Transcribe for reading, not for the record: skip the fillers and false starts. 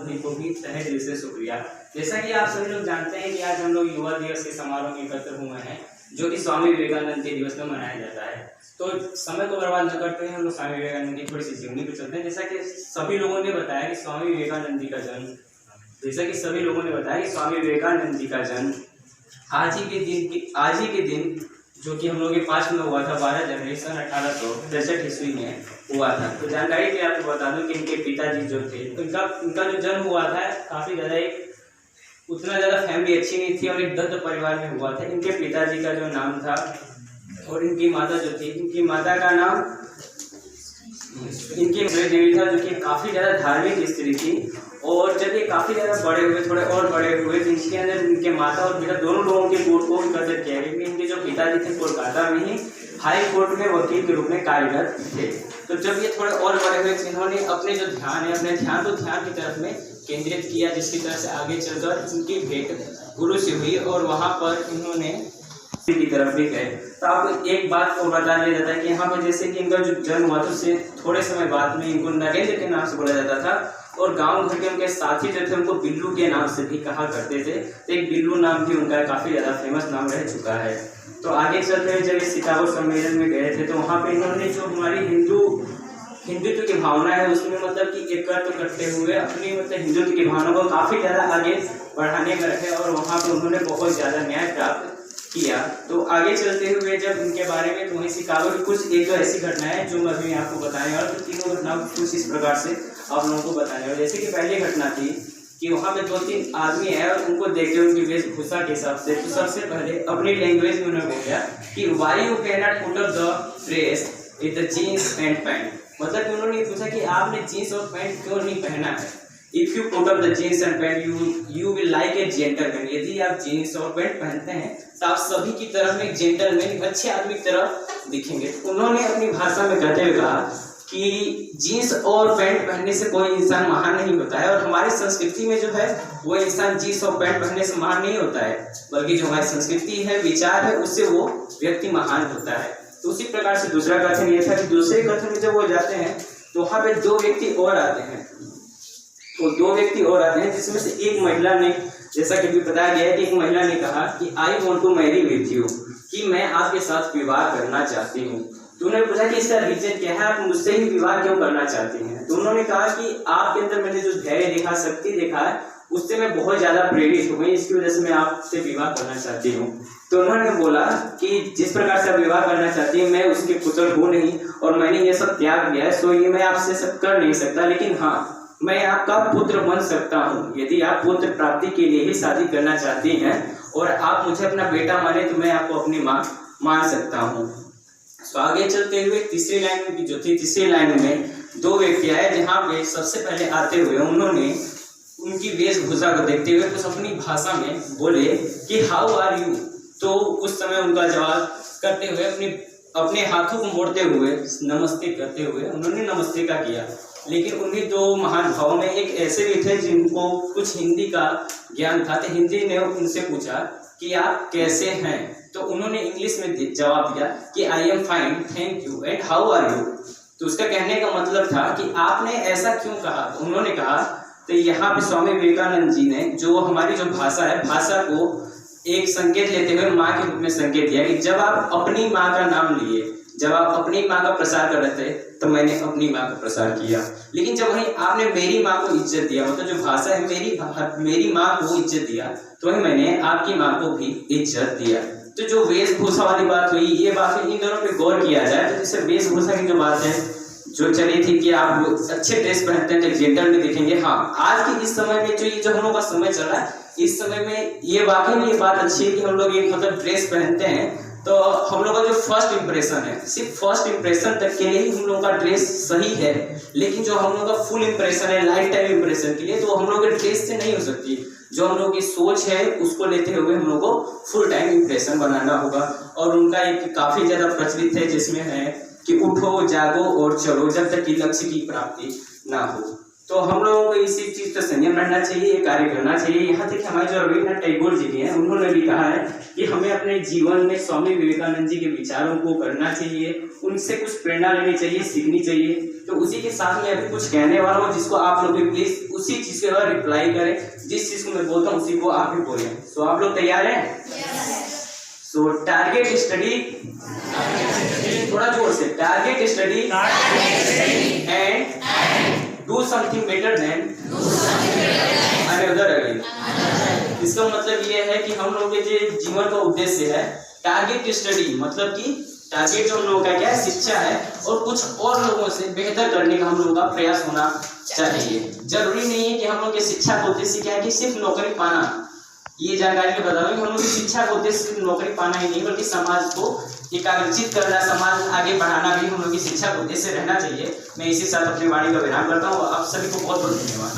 प्रधानमंत्री को भी तहे दिल से शुक्रिया। जैसा कि आप सभी लोग जानते हैं कि आज हम लोग युवा दिवस के समारोह में एकत्र हुए हैं, जो कि स्वामी विवेकानंद के दिवस में मनाया जाता है। तो समय को बर्बाद न करते हुए हम लोग स्वामी विवेकानंद की थोड़ी सी जीवनी पर चलते हैं। जैसा कि सभी लोगों ने बताया कि स्वामी विवेकानंद जी का जन्म आज ही के दिन जो कि हम लोग के पास में हुआ था 12 जनवरी सन 1863 ईस्वी में हुआ था। तो जानकारी के आपको बता दूं कि इनके पिताजी जो थे, इनका जो जन्म हुआ था काफ़ी ज़्यादा उतना ज़्यादा फैमिली अच्छी नहीं थी और एक दत्त परिवार में हुआ था। इनके पिताजी का जो नाम था और इनकी माता जो थी, इनकी माता का नाम इनकी देवी था, जो कि काफ़ी ज़्यादा धार्मिक स्त्री थी। और जब ये काफ़ी ज़्यादा बड़े हुए, थोड़े और बड़े हुए, तो इनके अंदर इनके माता और पिता दोनों लोगों के कोर्ट को कदर किया, क्योंकि इनके जो पिताजी थे कोलकाता में ही हाई कोर्ट में वकील के रूप में कार्यरत थे। तो जब ये थोड़े और बड़े हुए, इन्होंने अपने जो ध्यान है, अपने ध्यान की तरफ में केंद्रित किया, जिसकी तरफ से आगे चलकर इनकी भेंट गुरु से हुई और वहाँ पर इन्होंने की तरफ भी गए। तो आपको एक बात को बता दिया जाता है कि यहाँ पर जैसे कि इनका जो जन्म हुआ था उससे थोड़े समय बाद में इनको नरेंद्र के नाम से बोला जाता था और गांव घर के उनके साथी जो थे उनको बिल्लू के नाम से भी कहा करते थे। तो एक बिल्लू नाम भी उनका काफ़ी ज़्यादा फेमस नाम रह चुका है। तो आगे चलते हुए जब इस शिकागो सम्मेलन में गए थे तो वहाँ पे इन्होंने जो हमारी हिंदुत्व की भावना है उसमें मतलब कि एकत्र करते हुए अपनी हिंदुत्व की भावना को काफ़ी ज़्यादा आगे बढ़ाने में रखे और वहाँ पर उन्होंने बहुत ज़्यादा न्याय प्राप्त किया। तो आगे चलते हुए जब उनके बारे में तो वहीं शिकागो की कुछ एक दो ऐसी घटनाएं जो मैं अभी आपको बताने वाला, तो तीनों घटनाओं को कुछ इस प्रकार से आप लोगों को बताने वाला। जैसे कि पहली घटना थी कि वहाँ पे 2-3 आदमी है और उनको देखते उनकी वेशभूषा के हिसाब से, तो सबसे पहले अपनी लैंग्वेज में उन्होंने बोला कि why you can not put up the dress with the jeans and pant. मतलब कि उन्होंने पूछा कि आपने जीन्स और पैंट क्यों नहीं पहना है। If you put up the jeans and pant you will like a gentleman. यदि आप जीन्स और पैंट पहनते हैं तो आप सभी की तरफ में एक जेंटलमैन, अच्छे आदमी की तरह दिखेंगे। उन्होंने अपनी भाषा में कहते हुए कहा कि जीन्स और पैंट पहनने से कोई इंसान महान नहीं होता है और हमारी संस्कृति में जो है वो इंसान जीन्स और पैंट पहनने से महान नहीं होता है, बल्कि जो हमारी संस्कृति है, विचार है, उससे वो व्यक्ति महान होता है। तो उसी प्रकार से दूसरा कथन ये था कि दूसरे कथन में जब वो जाते हैं तो वहाँ पे 2 व्यक्ति और आते हैं। तो 2 व्यक्ति और आते हैं जिसमें से एक महिला ने, जैसा कि भी बताया गया है कि एक महिला ने कहा कि I want to marry with you, कि मैं आपके साथ विवाह करना चाहती हूँ। तो उन्होंने पूछा कि इसका रीजन क्या है, आप मुझसे ही विवाह क्यों करना चाहती हैं। तो उन्होंने कहा कि आपके अंदर मैंने जो धैर्य देखा, शक्ति देखा है, उससे मैं बहुत ज़्यादा प्रेरित हो गई, इसकी वजह से मैं आपसे विवाह करना चाहती हूँ। तो उन्होंने बोला कि जिस प्रकार से आप विवाह करना चाहती हैं मैं उसके पुत्र हूँ नहीं और मैंने ये सब त्याग दिया है, सो ये मैं आपसे सब कर नहीं सकता, लेकिन हाँ मैं आपका पुत्र बन सकता हूँ। यदि आप पुत्र प्राप्ति के लिए ही शादी करना चाहती हैं और आप मुझे अपना बेटा माने तो मैं आपको अपनी माँ मान सकता हूँ। तो आगे चलते हुए तीसरी लाइन में 2 व्यक्ति आए, जहाँ पे सबसे पहले आते हुए उन्होंने उनकी वेशभूषा को देखते हुए कुछ अपनी भाषा में बोले कि हाउ आर यू। तो उस समय उनका जवाब करते हुए अपने हाथों को मोड़ते हुए नमस्ते करते हुए उन्होंने नमस्ते का किया। लेकिन उन्हीं 2 महान भावों में एक ऐसे भी थे जिनको कुछ हिंदी का ज्ञान था, तो हिंदी ने उनसे पूछा कि आप कैसे हैं। तो उन्होंने इंग्लिश में जवाब दिया कि I am fine thank you and how are you. तो उसका कहने का मतलब था कि आपने ऐसा क्यों कहा। तो उन्होंने कहा, तो यहाँ पे स्वामी विवेकानंद जी ने जो हमारी जो भाषा है, भाषा को एक संकेत लेते हुए माँ के रूप में संकेत दिया कि जब आप अपनी माँ का नाम लिए, जब आप अपनी माँ का प्रसार कर रहे थे तो मैंने अपनी माँ का प्रसार किया, लेकिन जब वहीं आपने मेरी माँ को इज्जत दिया, मतलब जो भाषा है मेरी माँ को इज्जत दिया, तो वहीं मैंने आपकी माँ को भी इज्जत दिया। तो जो वेशभूषा वाली बात हुई, ये बात इन दोनों पे गौर किया जाए तो जैसे वेशभूषा की जो बात है जो चली थी कि आप अच्छे ड्रेस पहनते हैं तो जेंटल में दिखेंगे। हाँ, आज के इस समय में जो हम लोग का समय चल रहा है, इस समय में ये वाकई में ये बात अच्छी है कि हम लोग एक मतलब ड्रेस पहनते हैं तो हम लोग का जो फर्स्ट इंप्रेशन है, सिर्फ फर्स्ट इंप्रेशन तक के लिए ही हम लोगों का ड्रेस सही है, लेकिन जो हम लोग का फुल इंप्रेशन है, लाइफ टाइम इंप्रेशन के लिए, तो हम लोग के ड्रेस से नहीं हो सकती। जो हम लोग की सोच है उसको लेते हुए हम लोग को फुल टाइम इंप्रेशन बनाना होगा। और उनका एक काफ़ी ज़्यादा प्रचलित है जिसमें है कि उठो जागो और चलो जब तक कि लक्ष्य की प्राप्ति ना हो। तो हम लोगों को इसी चीज़ का संयम रहना चाहिए, ये कार्य करना चाहिए। यहाँ तक हमारे जो रविन्द्रनाथ टैगोर जी हैं उन्होंने भी कहा है कि हमें अपने जीवन में स्वामी विवेकानंद जी के विचारों को करना चाहिए, उनसे कुछ प्रेरणा लेनी चाहिए, सीखनी चाहिए। तो उसी के साथ में अभी कुछ कहने वाला हूँ, जिसको आप लोग भी प्लीज उसी चीज के बाद रिप्लाई करें, जिस चीज को मैं बोलता हूँ उसी को आप भी बोलें। सो आप लोग तैयार हैं? सो टारगेट स्टडी, थोड़ा जोर से, target study and do something better than another again. इसका मतलब ये है कि हम लोग के जो जीवन का उद्देश्य है, टारगेट स्टडी मतलब कि टारगेट जो हम लोगों का क्या है, शिक्षा है, और कुछ और लोगों से बेहतर करने का हम लोगों का प्रयास होना चाहिए। जरूरी नहीं है कि हम लोग के शिक्षा का उद्देश्य क्या है कि सिर्फ नौकरी पाना। ये जानकारी में बता दूं कि हम लोग की शिक्षा का उद्देश्य सिर्फ नौकरी पाना ही नहीं, बल्कि समाज को एकाग्रचित करना, समाज आगे बढ़ाना भी हम लोग की शिक्षा का उद्देश्य रहना चाहिए। मैं इसी साथ अपनी वाणी का विराम करता हूँ। आप सभी को बहुत बहुत धन्यवाद।